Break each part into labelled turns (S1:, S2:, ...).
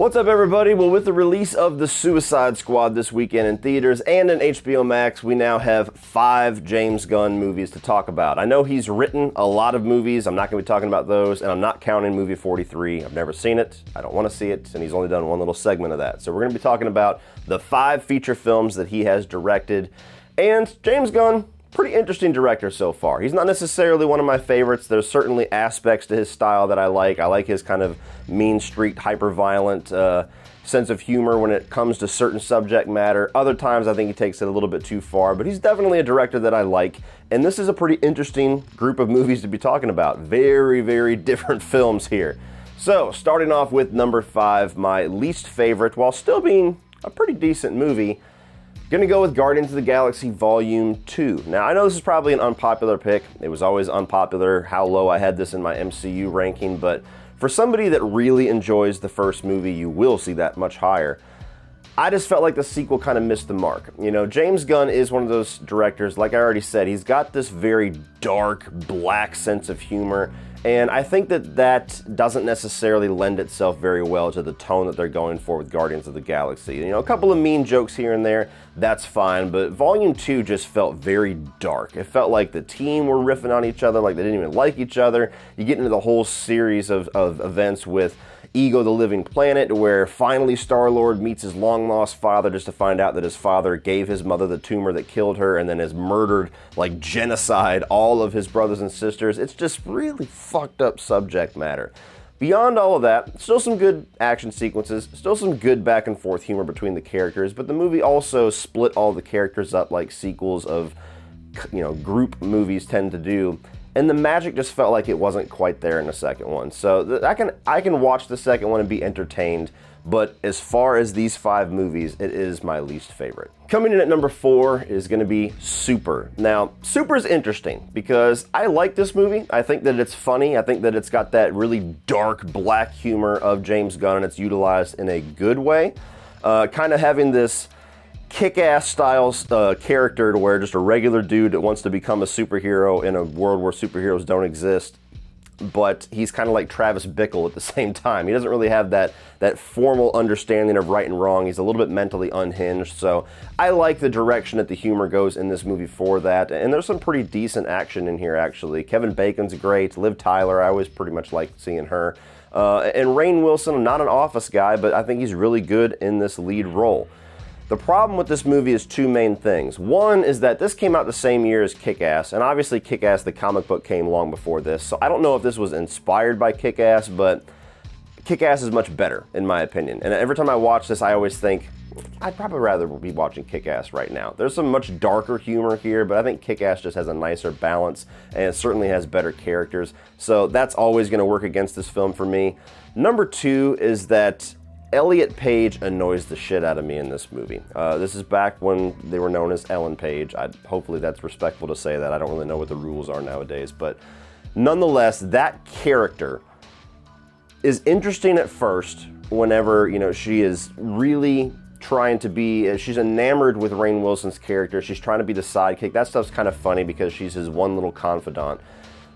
S1: What's up, everybody? Well, with the release of The Suicide Squad this weekend in theaters and in HBO Max, we now have 5 James Gunn movies to talk about. I know he's written a lot of movies. I'm not going to be talking about those, and I'm not counting movie 43. I've never seen it. I don't want to see it, and he's only done one little segment of that. So we're going to be talking about the 5 feature films that he has directed. And James Gunn, pretty interesting director so far. He's not necessarily one of my favorites. There's certainly aspects to his style that I like. I like his kind of mean street, hyper-violent sense of humor when it comes to certain subject matter. Other times I think he takes it a little bit too far, but he's definitely a director that I like. And this is a pretty interesting group of movies to be talking about. Very, very different films here. So, starting off with number 5, my least favorite, while still being a pretty decent movie, gonna go with Guardians of the Galaxy Volume 2. Now, I know this is probably an unpopular pick. It was always unpopular how low I had this in my MCU ranking, but for somebody that really enjoys the first movie, you will see that much higher. I just felt like the sequel kind of missed the mark. You know, James Gunn is one of those directors, like I already said, he's got this very dark, black sense of humor, and I think that that doesn't necessarily lend itself very well to the tone that they're going for with Guardians of the Galaxy. You know, a couple of mean jokes here and there, that's fine, but Volume 2 just felt very dark. It felt like the team were riffing on each other, like they didn't even like each other. You get into the whole series of events with Ego the Living Planet, where finally Star-Lord meets his long-lost father just to find out that his father gave his mother the tumor that killed her and then has murdered, like genocide, all of his brothers and sisters. It's just really fucked up subject matter. Beyond all of that, still some good action sequences, still some good back and forth humor between the characters, but the movie also split all the characters up like sequels of, you know, group movies tend to do. And the magic just felt like it wasn't quite there in the second one. So I can watch the second one and be entertained, but as far as these 5 movies, it is my least favorite. Coming in at number 4 is going to be Super. Now, Super is interesting because I like this movie. I think that it's funny. I think that it's got that really dark, black humor of James Gunn, and it's utilized in a good way. Kind of having this kick-ass style character to where just a regular dude that wants to become a superhero in a world where superheroes don't exist, but he's kind of like Travis Bickle at the same time. He doesn't really have that formal understanding of right and wrong. He's a little bit mentally unhinged, so I like the direction that the humor goes in this movie for that, and there's some pretty decent action in here, actually. Kevin Bacon's great. Liv Tyler, I always pretty much like seeing her. And Rainn Wilson, I'm not an Office guy, but I think he's really good in this lead role. The problem with this movie is 2 main things. One is that this came out the same year as Kick-Ass, and obviously Kick-Ass, the comic book, came long before this, so I don't know if this was inspired by Kick-Ass, but Kick-Ass is much better, in my opinion. And every time I watch this, I always think, I'd probably rather be watching Kick-Ass right now. There's some much darker humor here, but I think Kick-Ass just has a nicer balance, and it certainly has better characters, so that's always going to work against this film for me. Number 2 is that Elliot Page annoys the shit out of me in this movie. This is back when they were known as Ellen Page. Hopefully that's respectful to say that. I don't really know what the rules are nowadays, but nonetheless, that character is interesting at first whenever, you know, she is really trying to be, she's enamored with Rainn Wilson's character. She's trying to be the sidekick. That stuff's kind of funny because she's his one little confidant.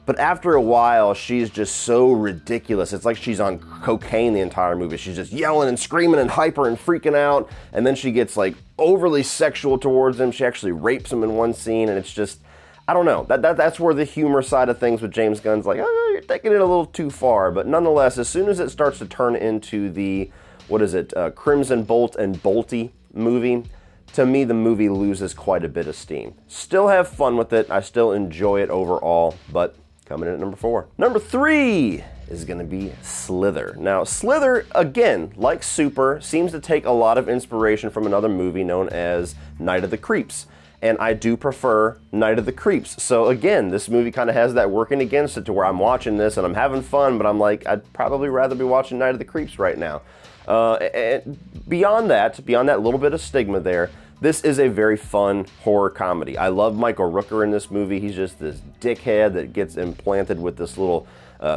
S1: But after a while, she's just so ridiculous. It's like she's on cocaine the entire movie. She's just yelling and screaming and hyper and freaking out. And then she gets like overly sexual towards him. She actually rapes him in one scene. And it's just, I don't know. That's where the humor side of things with James Gunn's like, oh, you're taking it a little too far. But nonetheless, as soon as it starts to turn into the, what is it, Crimson Bolt and Bolty movie, to me, the movie loses quite a bit of steam. Still have fun with it. I still enjoy it overall, but coming in at number 4. Number 3 is going to be Slither. Now, Slither, again, like Super, seems to take a lot of inspiration from another movie known as Night of the Creeps. And I do prefer Night of the Creeps. So again, this movie kind of has that working against it to where I'm watching this and I'm having fun, but I'm like, I'd probably rather be watching Night of the Creeps right now. And beyond that little bit of stigma there, this is a very fun horror comedy. I love Michael Rooker in this movie. He's just this dickhead that gets implanted with this little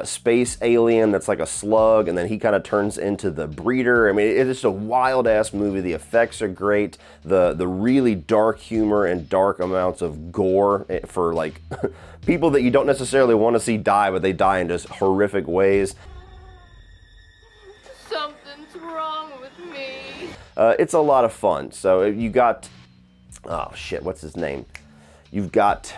S1: space alien that's like a slug, and then he kind of turns into the breeder. I mean, it is a wild-ass movie. The effects are great. The really dark humor and dark amounts of gore for, like, people that you don't necessarily want to see die, but they die in just horrific ways.
S2: Something's wrong
S1: It's a lot of fun. So you got, oh shit, what's his name? You've got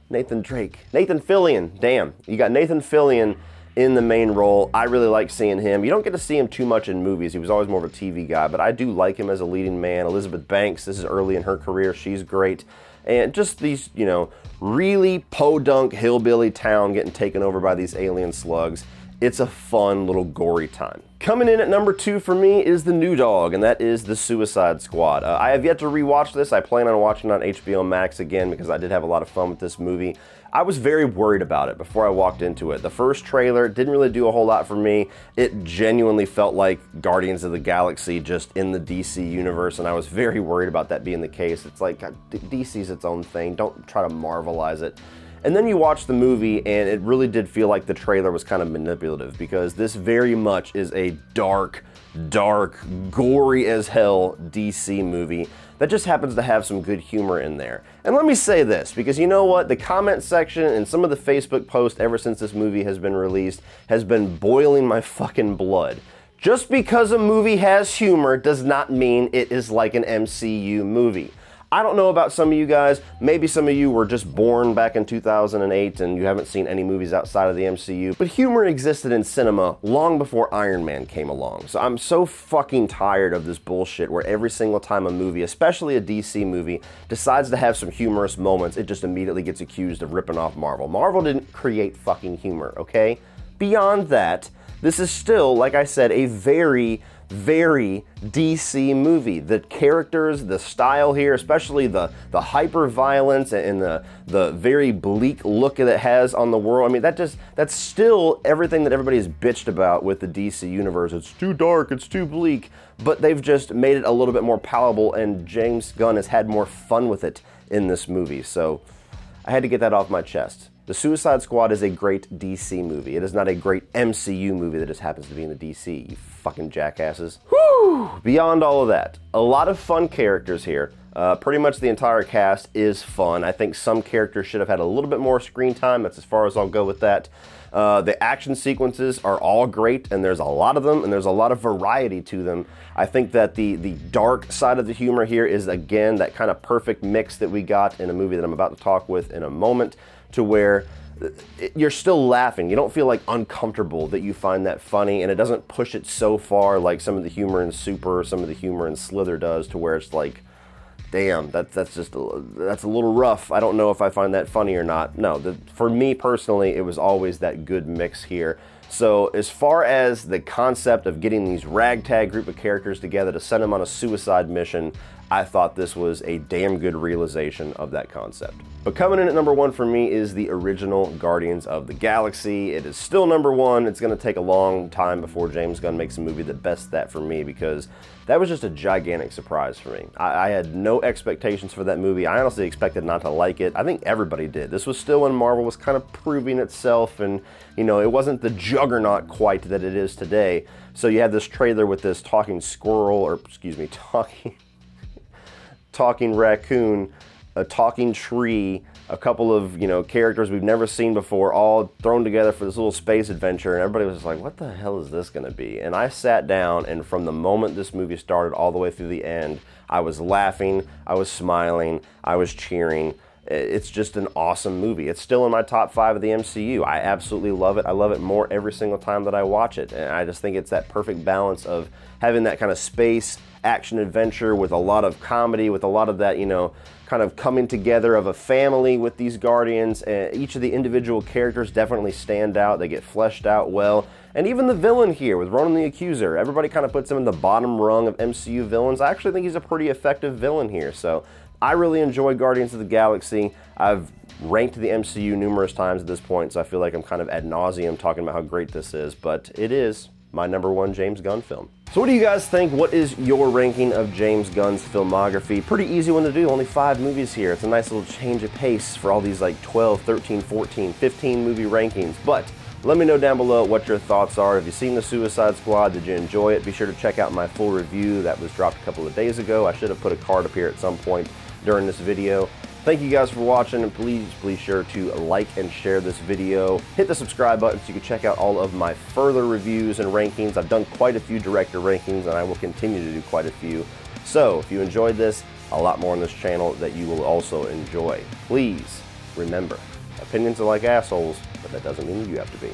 S1: Nathan Fillion, damn. You got Nathan Fillion in the main role. I really like seeing him. You don't get to see him too much in movies. He was always more of a TV guy, but I do like him as a leading man. Elizabeth Banks, this is early in her career. She's great. And just these, you know, really podunk hillbilly town getting taken over by these alien slugs. It's a fun little gory time. Coming in at number 2 for me is the new dog, and that is the Suicide Squad. I have yet to rewatch this. I plan on watching it on HBO Max again because I did have a lot of fun with this movie. I was very worried about it before I walked into it. The first trailer didn't really do a whole lot for me. It genuinely felt like Guardians of the Galaxy just in the DC universe, and I was very worried about that being the case. It's like, God, DC's its own thing. Don't try to Marvelize it. And then you watch the movie, and it really did feel like the trailer was kind of manipulative, because this very much is a dark, gory as hell DC movie that just happens to have some good humor in there. And let me say this, because you know what? The comment section and some of the Facebook posts ever since this movie has been released has been boiling my fucking blood. Just because a movie has humor does not mean it is like an MCU movie. I don't know about some of you guys. Maybe some of you were just born back in 2008 and you haven't seen any movies outside of the MCU, but humor existed in cinema long before Iron Man came along. So I'm so fucking tired of this bullshit where every single time a movie, especially a DC movie, decides to have some humorous moments, it just immediately gets accused of ripping off Marvel. Marvel didn't create fucking humor, okay? Beyond that, this is still, like I said, a very DC movie. The characters, the style here, especially the hyper-violence and the very bleak look that it has on the world. I mean, that's still everything that everybody has bitched about with the DC universe. It's too dark, it's too bleak, but they've just made it a little bit more palatable, and James Gunn has had more fun with it in this movie. So I had to get that off my chest. The Suicide Squad is a great DC movie. It is not a great MCU movie that just happens to be in the DC, you fucking jackasses. Whew! Beyond all of that, a lot of fun characters here. Pretty much the entire cast is fun. I think some characters should have had a little bit more screen time. That's as far as I'll go with that. The action sequences are all great, and there's a lot of them, and there's a lot of variety to them. I think that the dark side of the humor here is, again, that kind of perfect mix that we got in a movie that I'm about to talk with in a moment, to where you're still laughing. You don't feel like uncomfortable that you find that funny, and it doesn't push it so far like some of the humor in Super or some of the humor in Slither does, to where it's like, damn, that's a little rough. I don't know if I find that funny or not. No, for me personally, it was always that good mix here. So as far as the concept of getting these ragtag group of characters together to send them on a suicide mission, I thought this was a damn good realization of that concept. But coming in at number 1 for me is the original Guardians of the Galaxy. It is still number 1. It's going to take a long time before James Gunn makes a movie that bests that for me, because that was just a gigantic surprise for me. I had no expectations for that movie. I honestly expected not to like it. I think everybody did. This was still when Marvel was kind of proving itself, and you know, it wasn't the juggernaut quite that it is today. So you had this trailer with this talking squirrel, or excuse me, talking raccoon, a talking tree, a couple of, you know, characters we've never seen before, all thrown together for this little space adventure, and everybody was just like, what the hell is this going to be? And I sat down, and from the moment this movie started all the way through the end, I was laughing, I was smiling, I was cheering. It's just an awesome movie. It's still in my top 5 of the MCU. I absolutely love it. I love it more every single time that I watch it. And I just think it's that perfect balance of having that kind of space action adventure with a lot of comedy, with a lot of that, you know, kind of coming together of a family with these Guardians. Each of the individual characters definitely stand out. They get fleshed out well. And even the villain here with Ronan the Accuser, everybody kind of puts him in the bottom rung of MCU villains. I actually think he's a pretty effective villain here. So I really enjoy Guardians of the Galaxy. I've ranked the MCU numerous times at this point, so I feel like I'm kind of ad nauseum talking about how great this is, but it is my number 1 James Gunn film. So what do you guys think? What is your ranking of James Gunn's filmography? Pretty easy one to do, only 5 movies here. It's a nice little change of pace for all these like 12, 13, 14, 15 movie rankings, but let me know down below what your thoughts are. Have you seen The Suicide Squad? Did you enjoy it? Be sure to check out my full review that was dropped a couple of days ago. I should have put a card up here at some point during this video. Thank you guys for watching, and please sure to like and share this video. Hit the subscribe button so you can check out all of my further reviews and rankings. I've done quite a few director rankings, and I will continue to do quite a few. So if you enjoyed this, a lot more on this channel that you will also enjoy. Please remember, opinions are like assholes, but that doesn't mean you have to be.